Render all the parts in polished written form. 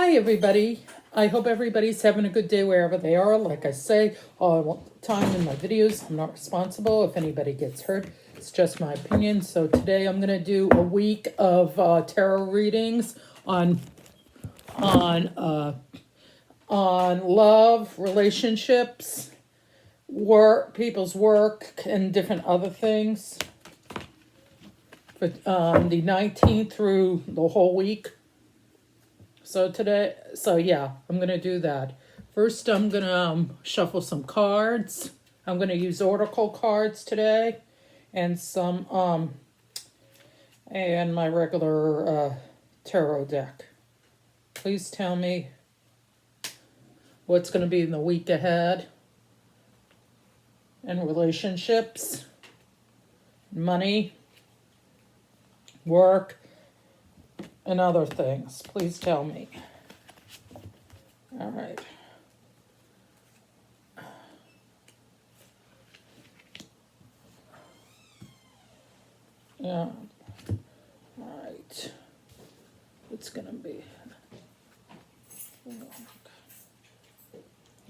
Hi, everybody. I hope everybody's having a good day wherever they are. Like I say all the time in my videos, I'm not responsible if anybody gets hurt. It's just my opinion. So today I'm going to do a week of tarot readings on on love, relationships, work, people's work, and different other things. For the 19th through the whole week. So yeah, I'm going to do that. First, I'm going to shuffle some cards. I'm going to use Oracle cards today and and my regular tarot deck. Please tell me what's going to be in the week ahead and relationships, money, work, and other things. Please tell me. All right. Yeah. All right. It's gonna be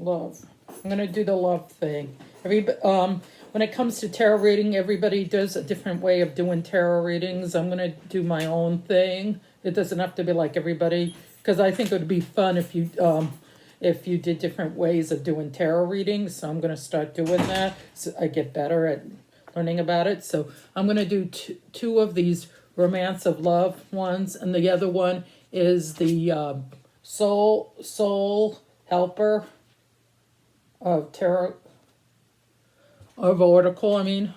love. I'm gonna do the love thing. When it comes to tarot reading, everybody does a different way of doing tarot readings. I'm gonna do my own thing. It doesn't have to be like everybody, because I think it would be fun if you did different ways of doing tarot readings. So I'm gonna start doing that. So I get better at learning about it. So I'm gonna do two of these romance of love ones, and the other one is the soul helper of tarot of Oracle. I mean,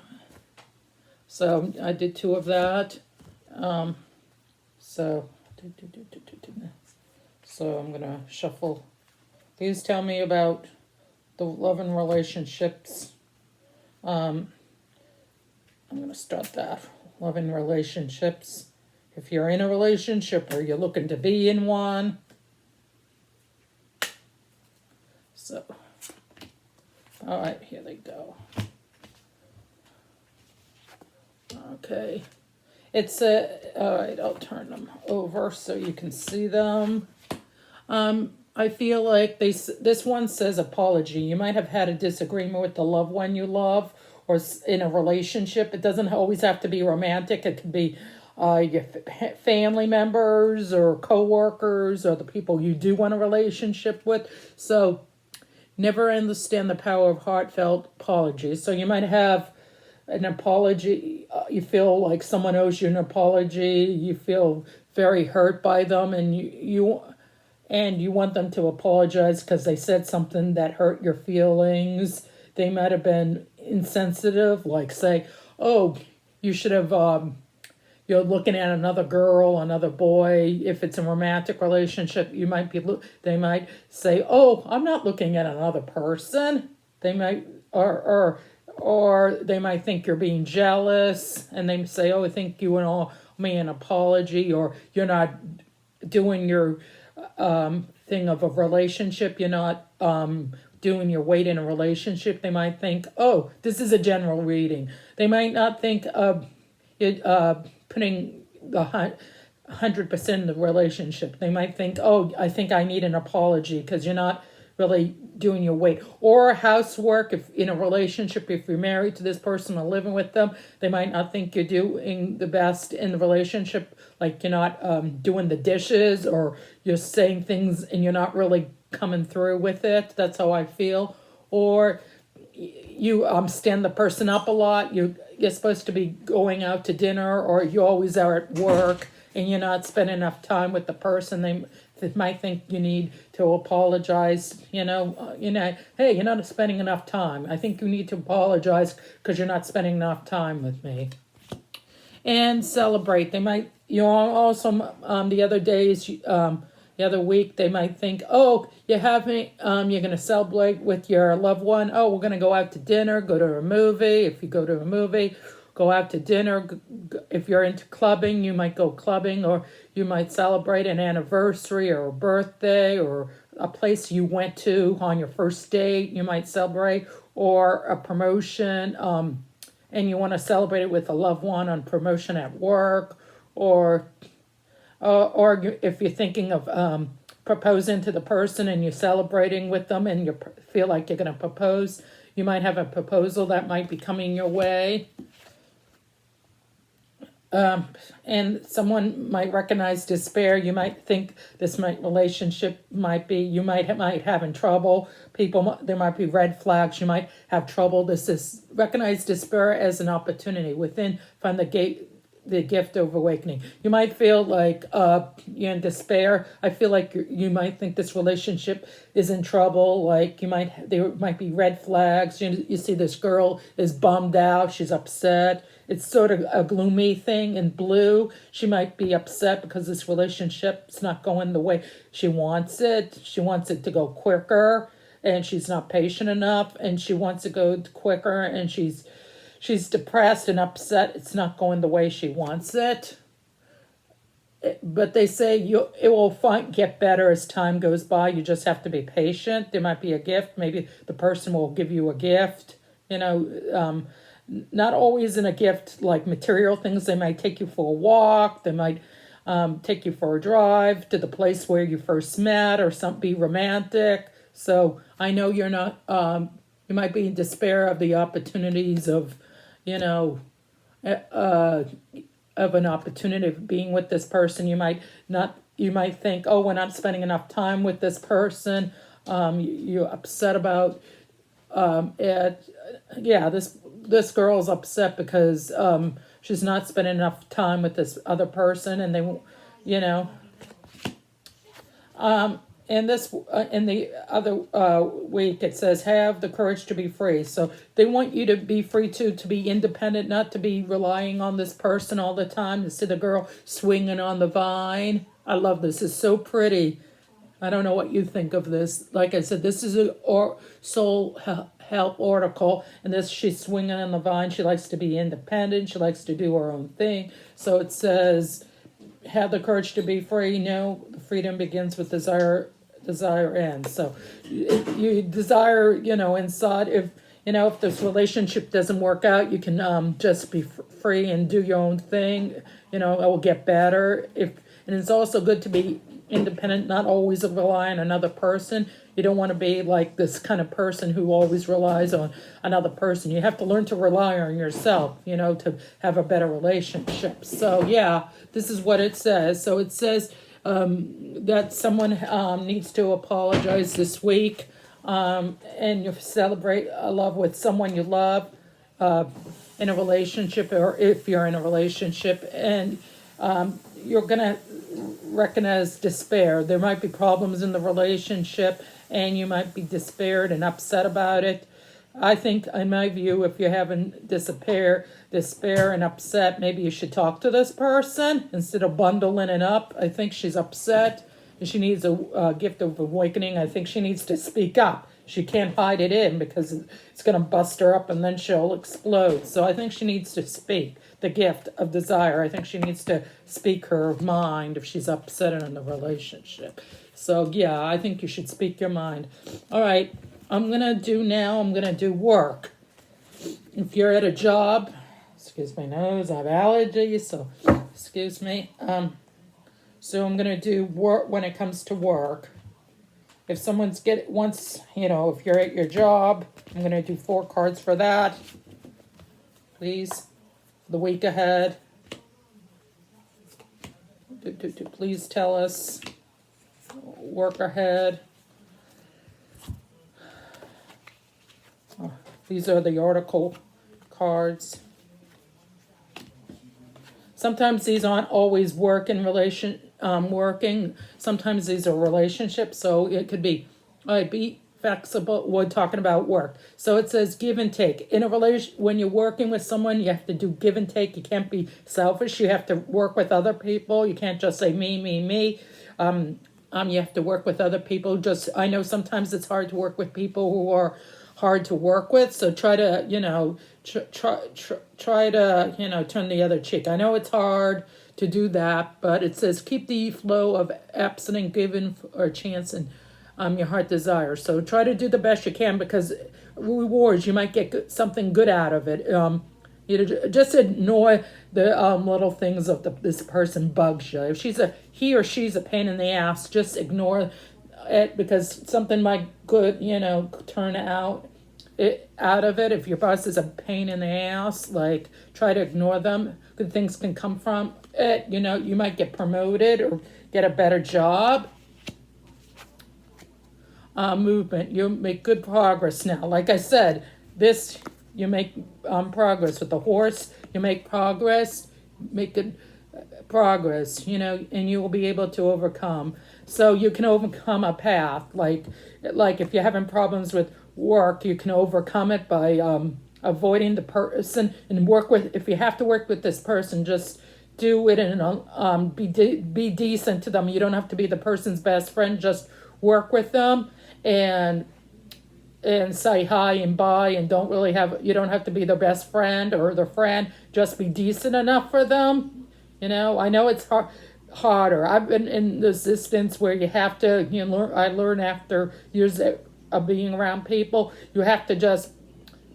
so I did two of that. So I'm gonna shuffle. Please tell me about the love and relationships. I'm gonna start that. Love and relationships. If you're in a relationship or you're looking to be in one. So, all right, here they go. Okay. All right, I'll turn them over so you can see them. I feel like this one says apology. You might have had a disagreement with the loved one you love or in a relationship. It doesn't always have to be romantic. It could be your family members or co-workers or the people you do want a relationship with. So never understand the power of heartfelt apologies. So you might have an apology, you feel like someone owes you an apology, you feel very hurt by them, and you want them to apologize because they said something that hurt your feelings. They might have been insensitive, like say, oh, you should have, you're looking at another girl, another boy. If it's a romantic relationship, they might say, oh, I'm not looking at another person. They might, or they might think you're being jealous, and they say, oh, I think you owe me an apology, or you're not doing your thing of a relationship. You're not doing your weight in a relationship. They might think, oh, this is a general reading. They might not think of it, putting the 100% in the relationship. They might think, oh, I think I need an apology because you're not really doing your weight. Or housework, if in a relationship, if you're married to this person or living with them, they might not think you're doing the best in the relationship, like you're not doing the dishes, or you're saying things and you're not really coming through with it. That's how I feel. Or you stand the person up a lot. You're supposed to be going out to dinner, or you always are at work and you're not spending enough time with the person. They might think you need to apologize, hey, you're not spending enough time. I think you need to apologize because you're not spending enough time with me. And celebrate. Also, the other days, the other week, they might think, oh, you're going to celebrate with your loved one. Oh, we're going to go out to dinner, go to a movie. If you go to a movie, go out to dinner. If you're into clubbing, you might go clubbing, or you might celebrate an anniversary or a birthday or a place you went to on your first date. You might celebrate, or a promotion, and you want to celebrate it with a loved one on promotion at work, or if you're thinking of proposing to the person and you're celebrating with them and you feel like you're going to propose. You might have a proposal that might be coming your way. And someone might recognize despair. You might think relationship might be, you might having trouble. There might be red flags. You might have trouble. This is recognize despair as an opportunity within. Find the gift of awakening. You might feel like you're in despair. I feel like you might think this relationship is in trouble. Like there might be red flags. You see this girl is bummed out. She's upset. It's sort of a gloomy thing in blue. She might be upset because this relationship's not going the way she wants it. She wants it to go quicker, and she's not patient enough, and she wants to go quicker, and she's depressed and upset. It's not going the way she wants it. But they say it will get better as time goes by. You just have to be patient. There might be a gift. Maybe the person will give you a gift. Not always in a gift like material things. They might take you for a walk. They might take you for a drive to the place where you first met, or be romantic. So I know you're not. You might be in despair of the opportunities of, of an opportunity of being with this person. You might not. You might think, oh, we're not spending enough time with this person. You're upset about it. Yeah, this girl's upset because she's not spending enough time with this other person, and they, and this in the other week it says have the courage to be free. So they want you to be free to be independent, not to be relying on this person all the time. You see the girl swinging on the vine. I love this. It's so pretty. I don't know what you think of this. Like I said, this is a soul help article, and she's swinging on the vine. She likes to be independent. She likes to do her own thing. So it says, have the courage to be free. The freedom begins with desire ends. So you desire, inside. If this relationship doesn't work out, you can just be free and do your own thing. It will get better. And it's also good to be independent, not always rely on another person. You don't want to be like this kind of person who always relies on another person. You have to learn to rely on yourself, to have a better relationship. So yeah, this is what it says. So it says that someone needs to apologize this week, and you celebrate love with someone you love in a relationship, or if you're in a relationship, and you're going to recognize despair. There might be problems in the relationship, and you might be despaired and upset about it. I think, in my view, if you're having despair and upset, maybe you should talk to this person instead of bundling it up. I think she's upset and she needs a gift of awakening. I think she needs to speak up. She can't hide it in because it's going to bust her up and then she'll explode. So I think she needs to speak. The gift of desire. I think she needs to speak her mind if she's upset in the relationship. So yeah, I think you should speak your mind. All right, I'm going to do work. If you're at a job, excuse my nose, I have allergies, so excuse me. So I'm going to do work when it comes to work. If if you're at your job, I'm going to do 4 cards for that. Please. The week ahead. Please tell us. Work ahead. These are the article cards. Sometimes these aren't always working. Sometimes these are relationships. So it could be, be flexible. We're talking about work. So it says give and take. In a relation, when you're working with someone, you have to do give and take. You can't be selfish. You have to work with other people. You can't just say me, me, me. You have to work with other people. I know sometimes it's hard to work with people who are hard to work with. So try to, try to, turn the other cheek. I know it's hard to do that, but it says keep the flow of absent given or chance and your heart desire. So try to do the best you can, because rewards, you might get something good out of it. Just ignore the little things of this person bugs you. If he or she's a pain in the ass, just ignore it, because something might turn out of it. If your boss is a pain in the ass, like, try to ignore them. Good things can come from it. You might get promoted or get a better job. Movement, you make good progress now. Like I said, you make progress with the horse. You make progress, make good progress, and you will be able to overcome. So you can overcome a path. Like if you're having problems with work, you can overcome it by avoiding the person, and if you have to work with this person, just do it and be decent to them. You don't have to be the person's best friend. Just work with them and say hi and bye, and you don't have to be their best friend or their friend. Just be decent enough for them. I know it's harder. I've been in this instance where you have to, I learned after years of being around people, you have to just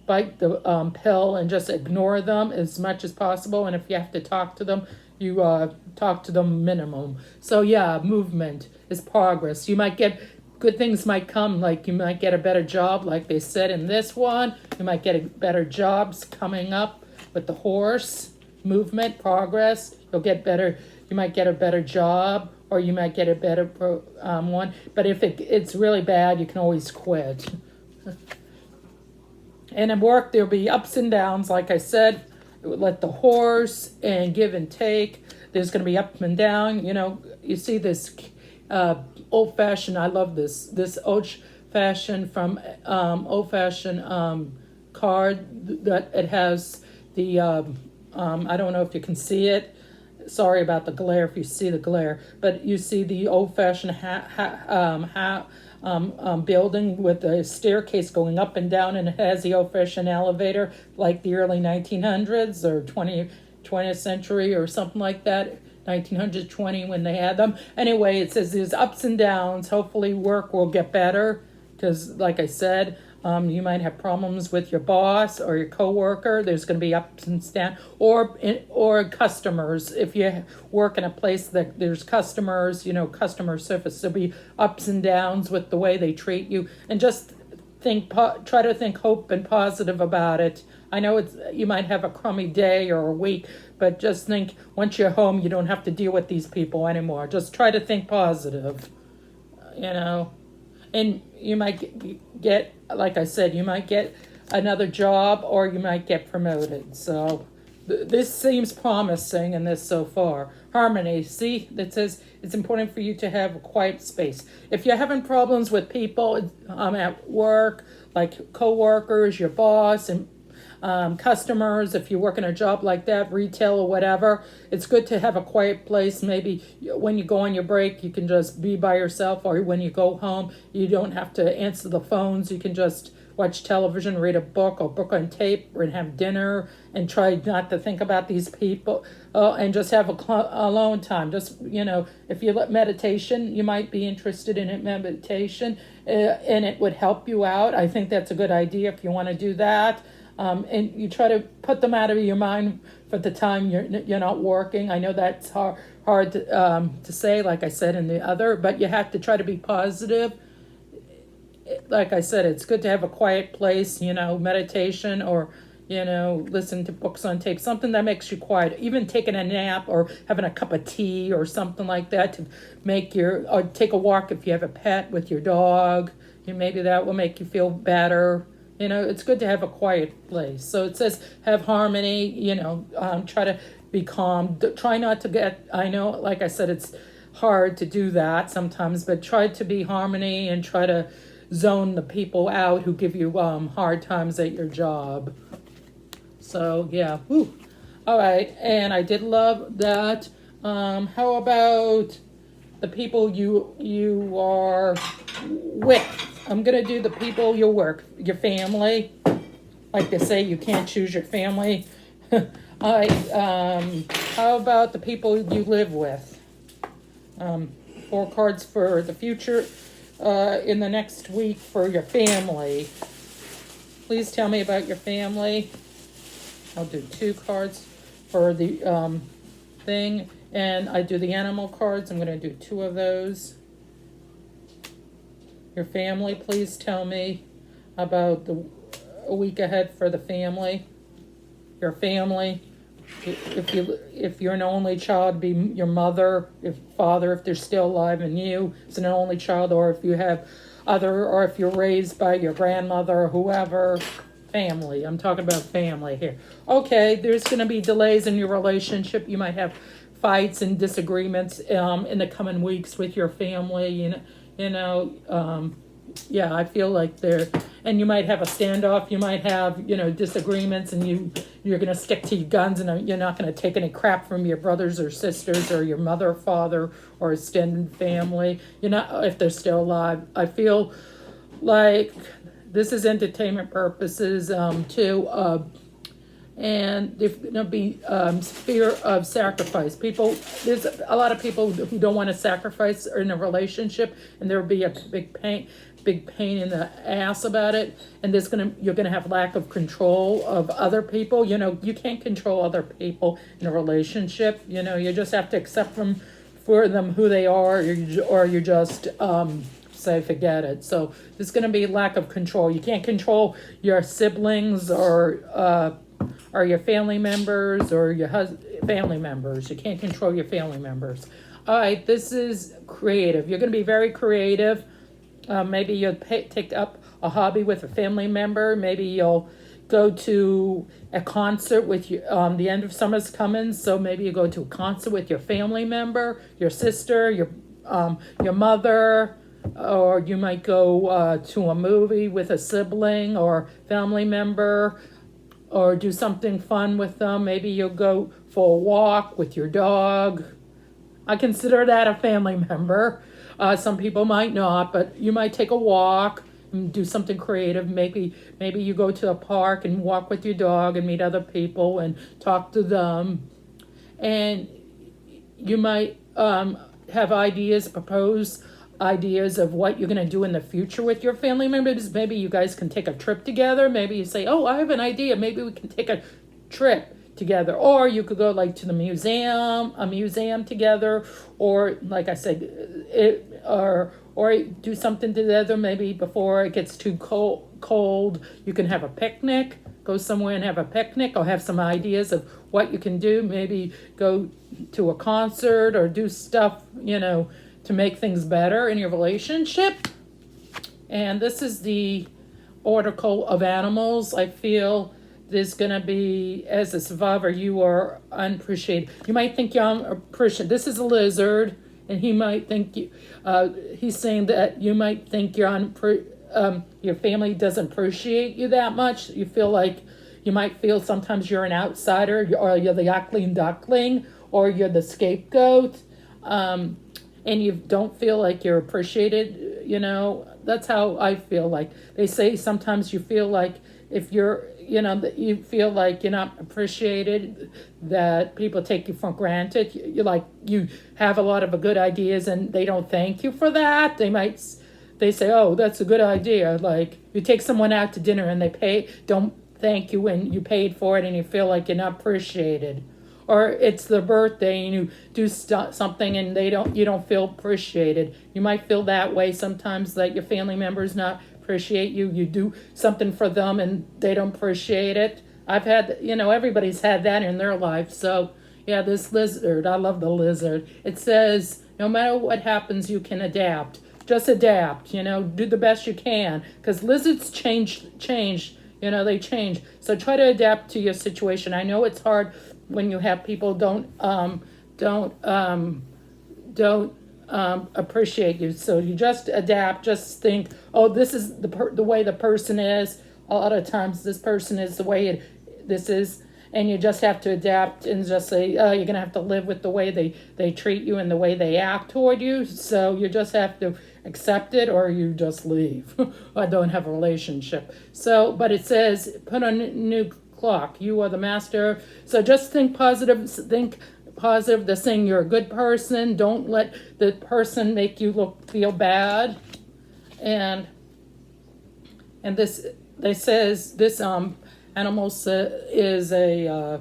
bite the pill and just ignore them as much as possible. And if you have to talk to them, you talk to them minimum. So yeah, movement is progress. Good things might come, like you might get a better job, like they said in this one. You might get better jobs coming up with the horse. Movement, progress. You'll get better. You might get a better job, or you might get a better one. But if it's really bad, you can always quit. And in work, there'll be ups and downs. Like I said, let the horse and give and take. There's going to be up and down. You see this old-fashioned, I love this old-fashioned from old-fashioned card that it has the, I don't know if you can see it. Sorry about the glare if you see the glare, but you see the old-fashioned building with a staircase going up and down, and it has the old-fashioned elevator like the early 1900s or 20th century or something like that. 1920 when they had them. Anyway, it says there's ups and downs. Hopefully work will get better, because like I said, you might have problems with your boss or your coworker. There's going to be ups and downs, or customers. If you work in a place that there's customers, customer service, there'll be ups and downs with the way they treat you. And just try to think hope and positive about it. I know you might have a crummy day or a week, but just think once you're home, you don't have to deal with these people anymore. Just try to think positive, and you might get, like I said, you might get another job, or you might get promoted. So this seems promising in this so far. Harmony, see, that says it's important for you to have a quiet space. If you're having problems with people at work, like coworkers, your boss, and customers, if you work in a job like that, retail or whatever, it's good to have a quiet place. Maybe when you go on your break, you can just be by yourself, or when you go home, you don't have to answer the phones. You can just watch television, read a book, or book on tape, and have dinner, and try not to think about these people, and just have alone time. Just, if you let meditation, you might be interested in meditation, and it would help you out. I think that's a good idea if you want to do that. And you try to put them out of your mind for the time you're not working. I know that's hard to say, like I said in the other, but you have to try to be positive. Like I said, it's good to have a quiet place, meditation, or, listen to books on tape, something that makes you quiet. Even taking a nap or having a cup of tea or something like that to or take a walk if you have a pet with your dog. Maybe that will make you feel better. It's good to have a quiet place. So it says have harmony, try to be calm. Try not to get, I know, like I said, it's hard to do that sometimes, but try to be harmony and try to zone the people out who give you hard times at your job. So, yeah. Whew. All right. And I did love that. How about the people you are with? I'm going to do the people you your family. Like they say, you can't choose your family. How about the people you live with? 4 cards for the future in the next week for your family. Please tell me about your family. I'll do 2 cards for the thing, and I do the animal cards. I'm going to do 2 of those. Your family, please tell me about a week ahead for the family. Your family, if you're an only child, be your mother, if father, if they're still alive, and you as an only child, or if you have or if you're raised by your grandmother or whoever. Family, I'm talking about family here. Okay, there's going to be delays in your relationship. You might have fights and disagreements in the coming weeks with your family. Yeah, I feel like and you might have a standoff. You might have disagreements, and you're going to stick to your guns, and you're not going to take any crap from your brothers or sisters or your mother, father, or extended family. If they're still alive. I feel like this is entertainment purposes too, and there's going to be fear of sacrifice. There's a lot of people who don't want to sacrifice in a relationship, and there'll be a big pain in the ass about it. And you're gonna have lack of control of other people. You can't control other people in a relationship. You just have to accept them for them who they are, or you just say forget it. So there's going to be lack of control. You can't control your siblings or your family members or your family members. You can't control your family members. All right, this is creative. You're going to be very creative. Maybe you'll take up a hobby with a family member. Maybe you'll go to a concert with you. The end of summer's coming, so maybe you go to a concert with your family member, your sister, your mother. Or you might go to a movie with a sibling or family member, or do something fun with them. Maybe you'll go for a walk with your dog. I consider that a family member. Some people might not, but you might take a walk and do something creative. Maybe you go to a park and walk with your dog and meet other people and talk to them. And you might have propose ideas of what you're going to do in the future with your family members. Maybe you guys can take a trip together. Maybe you say, oh, I have an idea. Maybe we can take a trip together. Or you could go to a museum together. Or like I said, or do something together. Maybe before it gets too cold, you can have a picnic. Go somewhere and have a picnic, or have some ideas of what you can do. Maybe go to a concert or do stuff, to make things better in your relationship. And this is the article of animals. I feel there's going to be, as a survivor, you are unappreciated. You might think you're unappreciated. This is a lizard, and he might think he's saying that you might think your family doesn't appreciate you that much. You might feel sometimes you're an outsider, or you're the ugly duckling, or you're the scapegoat. And you don't feel like you're appreciated, that's how I feel like. They say sometimes you feel like if you feel like you're not appreciated, that people take you for granted. You have a lot of good ideas and they don't thank you for that. They say, oh, that's a good idea. Like you take someone out to dinner and they don't thank you when you paid for it, and you feel like you're not appreciated. Or it's their birthday and you do something and you don't feel appreciated. You might feel that way sometimes, that your family members not appreciate you. You do something for them and they don't appreciate it. I've had, everybody's had that in their life. So yeah, this lizard, I love the lizard. It says, no matter what happens, you can adapt. Just adapt, do the best you can. Because lizards change, they change. So try to adapt to your situation. I know it's hard when you have people don't appreciate you. So you just adapt. Just think, oh, this is the way the person is. A lot of times this person is the way this is, and you just have to adapt and just say, oh, you're gonna have to live with the way they treat you and the way they act toward you. So you just have to accept it, or you just leave. I don't have a relationship. So, but it says, put on a new clock. You are the master. So just think positive. Think positive. They're saying you're a good person. Don't let the person make you feel bad. And this, they says this animals is a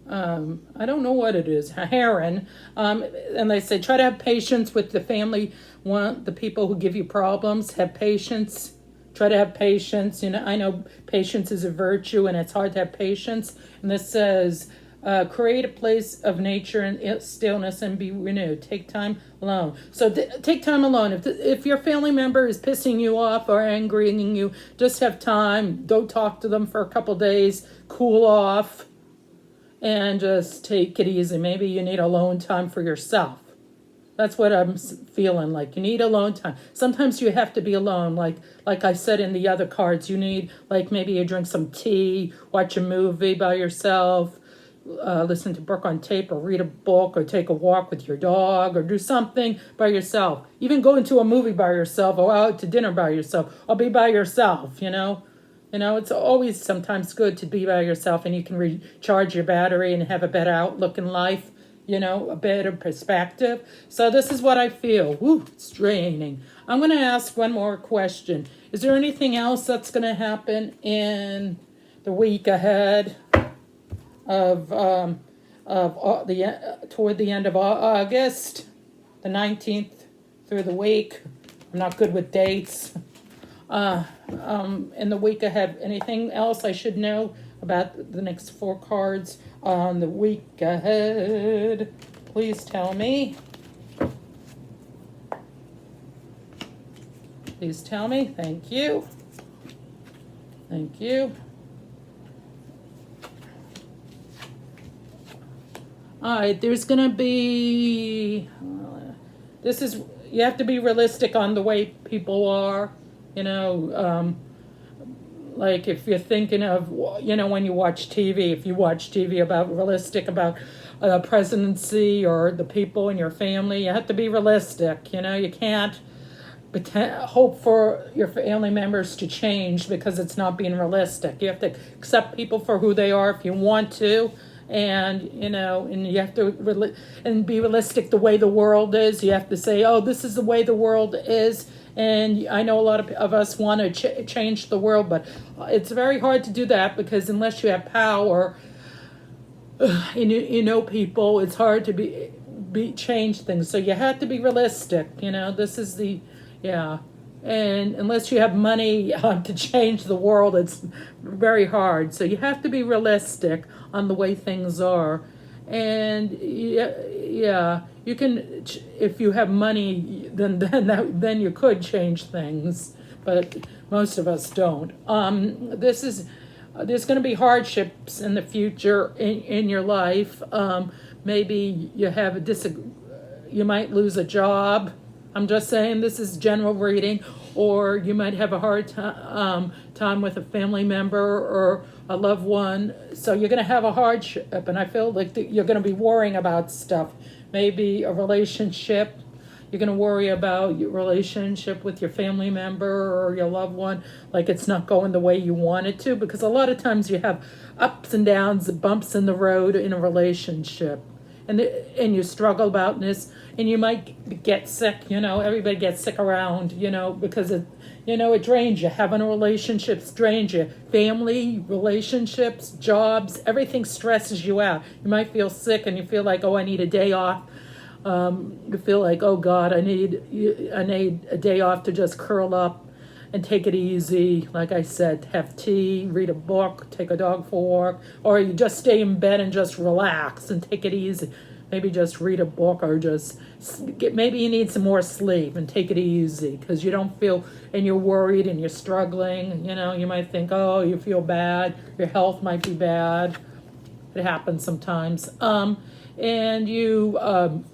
I don't know what it is, a heron. And they say try to have patience with the family. The people who give you problems, have patience. Try to have patience. I know patience is a virtue, and it's hard to have patience. And this says, create a place of nature and stillness and be renewed. Take time alone. So take time alone. If your family member is pissing you off or angering you, just have time. Don't talk to them for a couple days. Cool off. And just take it easy. Maybe you need alone time for yourself. That's what I'm feeling like. You need alone time. Sometimes you have to be alone. Like I said in the other cards, you need, like, maybe you drink some tea, watch a movie by yourself, listen to Brooke on tape, or read a book, or take a walk with your dog, or do something by yourself. Even go into a movie by yourself, or out to dinner by yourself, or be by yourself, it's always sometimes good to be by yourself, and you can recharge your battery and have a better outlook in life, a better perspective. So this is what I feel. Woo, it's draining. I'm going to ask one more question. Is there anything else that's going to happen in the week ahead of toward the end of August, the 19th through the week? I'm not good with dates. In the week ahead, anything else I should know about the next 4 cards on the week ahead? Please tell me. Please tell me. Thank you. Thank you. All right, there's going to be, you have to be realistic on the way people are. Like if you're thinking of, when you watch TV, if you watch TV about presidency or the people in your family, you have to be realistic. You can't hope for your family members to change because it's not being realistic. You have to accept people for who they are if you want to. And you have to and be realistic the way the world is. You have to say, oh, this is the way the world is. And I know a lot of us want to change the world, but it's very hard to do that because unless you have power, people, it's hard to change things. So you have to be realistic. This is and unless you have money to change the world, it's very hard. So you have to be realistic on the way things are. And you can, if you have money, then you could change things, but most of us don't. There's going to be hardships in the future in your life. Maybe you have you might lose a job. I'm just saying this is general reading, or you might have a hard time with a family member or a loved one. So you're going to have a hardship, and I feel like you're going to be worrying about stuff. Maybe a relationship. You're going to worry about your relationship with your family member or your loved one, like it's not going the way you want it to, because a lot of times you have ups and downs, bumps in the road in a relationship. And you struggle about this, and you might get sick. Everybody gets sick around. Because it drains you. Having a relationship drains you. Family, relationships, jobs, everything stresses you out. You might feel sick, and you feel like, oh, I need a day off. You feel like, oh God, I need a day off to just curl up and take it easy. Like I said, have tea, read a book, take a dog for a walk, or you just stay in bed and just relax and take it easy. Maybe just read a book, or maybe you need some more sleep and take it easy because you don't feel, and you're worried and you're struggling. You might think, oh, you feel bad. Your health might be bad. It happens sometimes. And you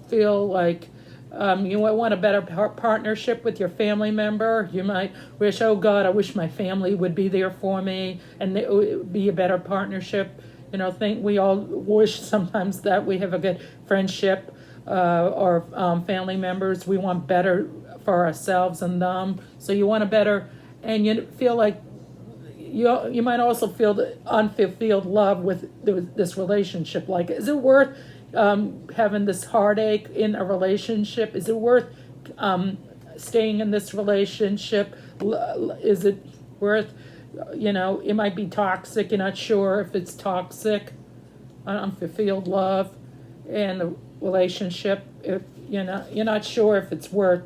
feel like you might want a better partnership with your family member. You might wish, oh God, I wish my family would be there for me, and it would be a better partnership. We all wish sometimes that we have a good friendship or family members. We want better for ourselves and them. So you want a better, and you feel like you might also feel the unfulfilled love with this relationship. Like, is it worth having this heartache in a relationship? Is it worth staying in this relationship? Is it worth It might be toxic. You're not sure if it's toxic. If you feel love in the relationship, if you're not sure if it's worth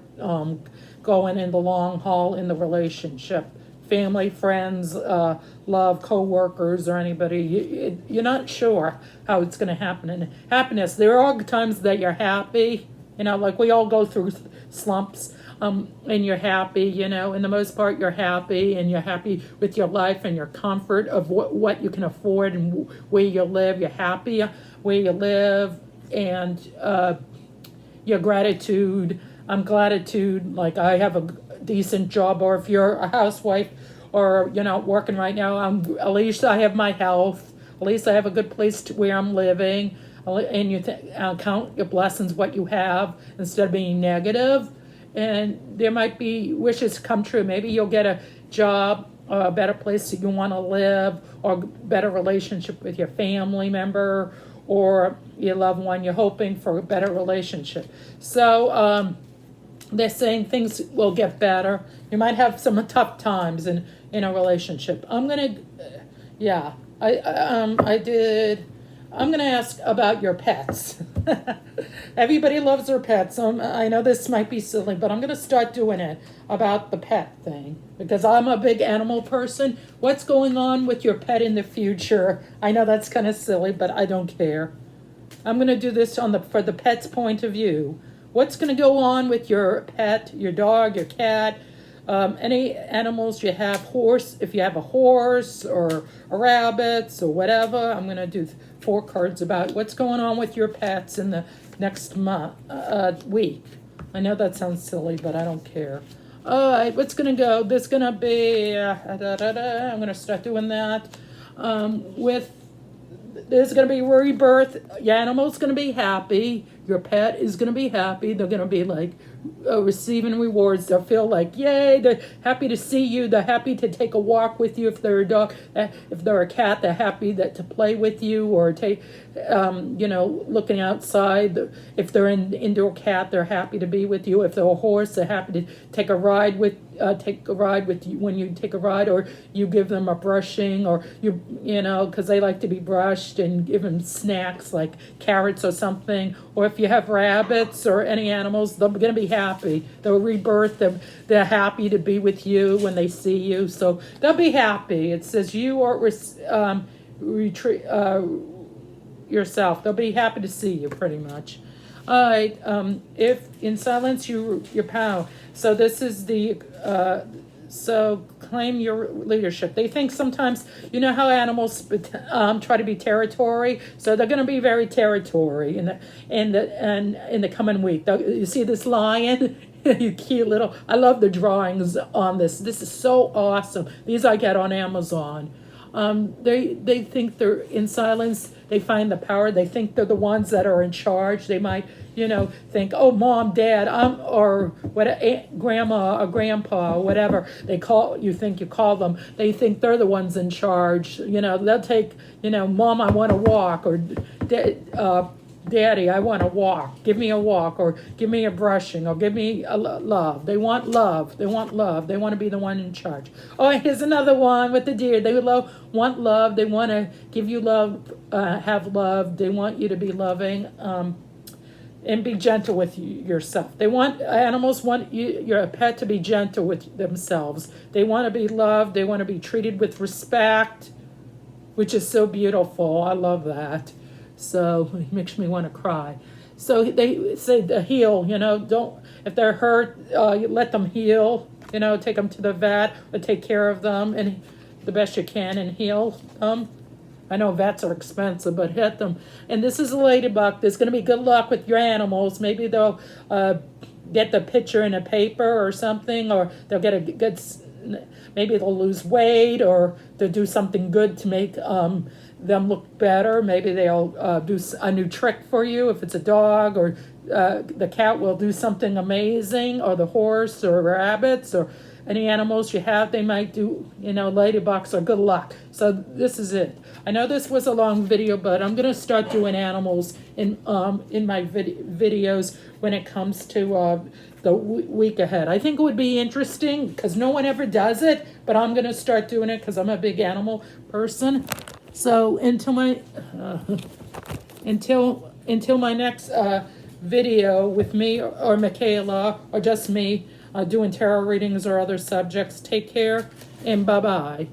going in the long haul in the relationship. Family, friends, love, co-workers, or anybody, you're not sure how it's going to happen. And happiness, there are times that you're happy, like we all go through slumps, and you're happy, in the most part you're happy, and you're happy with your life and your comfort of what you can afford and where you live. You're happy where you live, and your gratitude. Gratitude, like I have a decent job, or if you're a housewife or you're not working right now, at least I have my health, at least I have a good place where I'm living, and you count your blessings, what you have, instead of being negative. And there might be wishes come true. Maybe you'll get a job, a better place that you want to live, or better relationship with your family member or your loved one. You're hoping for a better relationship. So they're saying things will get better. You might have some tough times in a relationship. I'm gonna ask about your pets. Everybody loves their pets. I know this might be silly, but I'm gonna start doing it about the pet thing because I'm a big animal person. What's going on with your pet in the future? I know that's kind of silly, but I don't care. I'm gonna do this for the pet's point of view. What's going to go on with your pet, your dog, your cat, any animals you have, if you have a horse or a rabbit or whatever. I'm going to do 4 cards about what's going on with your pets in the next week. I know that sounds silly, but I don't care. All right, what's going to go? There's going to be, I'm going to start doing that there's going to be rebirth. Your animal's going to be happy. Your pet is going to be happy. They're going to be like receiving rewards. They'll feel like, yay, they're happy to see you. They're happy to take a walk with you. If they're a dog, if they're a cat, they're happy to play with you or take, looking outside. If they're an indoor cat, they're happy to be with you. If they're a horse, they're happy to take a ride with you when you take a ride, or you give them a brushing, or because they like to be brushed, and give them snacks like carrots or something. Or if you have rabbits or any animals, they're going to be happy. They'll rebirth. They're happy to be with you when they see you, so they'll be happy. It says you or retreat yourself. They'll be happy to see you, pretty much. All right. If in silence your power. So this is so claim your leadership. They think sometimes, how animals try to be territory, so they're going to be very territory in the coming week. You see this lion? You cute little. I love the drawings on this. This is so awesome. These I get on Amazon. They think they're in silence. They find the power. They think they're the ones that are in charge. They might, think, oh, mom, dad, or grandma or grandpa or whatever you call them. They think they're the ones in charge. They'll take, mom, I want to walk, or daddy, I want to walk. Give me a walk, or give me a brushing, or give me a love. They want love. They want love. They want to be the one in charge. Oh, here's another one with the deer. They want love. They want to give you love, have love. They want you to be loving, and be gentle with yourself. Animals want your pet to be gentle with themselves. They want to be loved. They want to be treated with respect, which is so beautiful. I love that. So it makes me want to cry. So they say to heal, if they're hurt, let them heal, take them to the vet, or take care of them and the best you can and heal them. I know vets are expensive, but hit them. And this is a ladybug. There's going to be good luck with your animals. Maybe they'll get the picture in a paper or something, or they'll get a good, maybe they'll lose weight, or they'll do something good to make them look better. Maybe they'll do a new trick for you if it's a dog, or the cat will do something amazing, or the horse or rabbits or any animals you have, they might do, ladybugs or good luck. So this is it. I know this was a long video, but I'm gonna start doing animals in my videos when it comes to the week ahead. I think it would be interesting because no one ever does it, but I'm gonna start doing it because I'm a big animal person. So until my next video with me or Michaela or just me doing tarot readings or other subjects, take care and bye-bye.